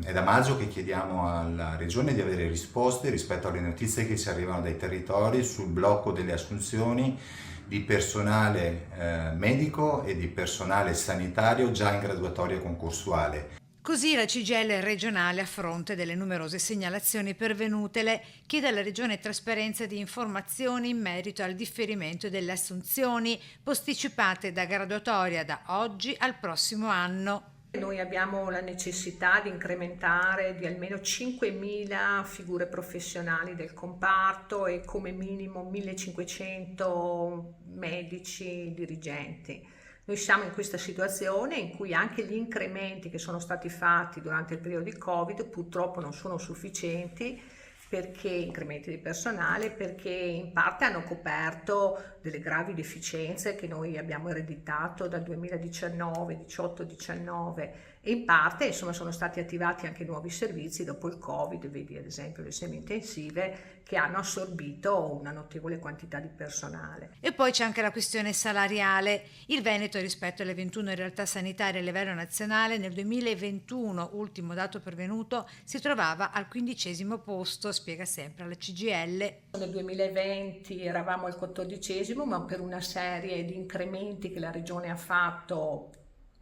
È da maggio che chiediamo alla Regione di avere risposte rispetto alle notizie che ci arrivano dai territori sul blocco delle assunzioni di personale medico e di personale sanitario già in graduatoria concorsuale. Così la CGIL regionale, a fronte delle numerose segnalazioni pervenutele, chiede alla Regione trasparenza di informazioni in merito al differimento delle assunzioni posticipate da graduatoria da oggi al prossimo anno. Noi abbiamo la necessità di incrementare di almeno 5.000 figure professionali del comparto e come minimo 1.500 medici dirigenti. Noi siamo in questa situazione in cui anche gli incrementi che sono stati fatti durante il periodo di Covid purtroppo non sono sufficienti, perché incrementi di personale, perché in parte hanno coperto delle gravi deficienze che noi abbiamo ereditato dal 2019, 18-19 e in parte insomma sono stati attivati anche nuovi servizi dopo il Covid, vedi ad esempio le semi-intensive, che hanno assorbito una notevole quantità di personale. E poi c'è anche la questione salariale. Il Veneto, rispetto alle 21 realtà sanitarie a livello nazionale, nel 2021, ultimo dato pervenuto, si trovava al 15° posto, spiega sempre la CGIL. Nel 2020 eravamo al 14°, ma per una serie di incrementi che la Regione ha fatto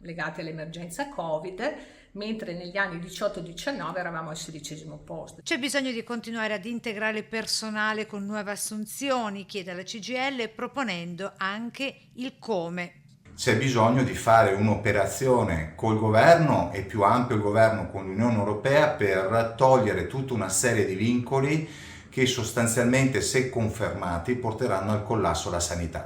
legati all'emergenza Covid, mentre negli anni 18-19 eravamo al 16° posto. C'è bisogno di continuare ad integrare il personale con nuove assunzioni, chiede la CGIL, proponendo anche il come. C'è bisogno di fare un'operazione col governo e più ampio il governo con l'Unione Europea per togliere tutta una serie di vincoli che sostanzialmente, se confermati, porteranno al collasso la sanità.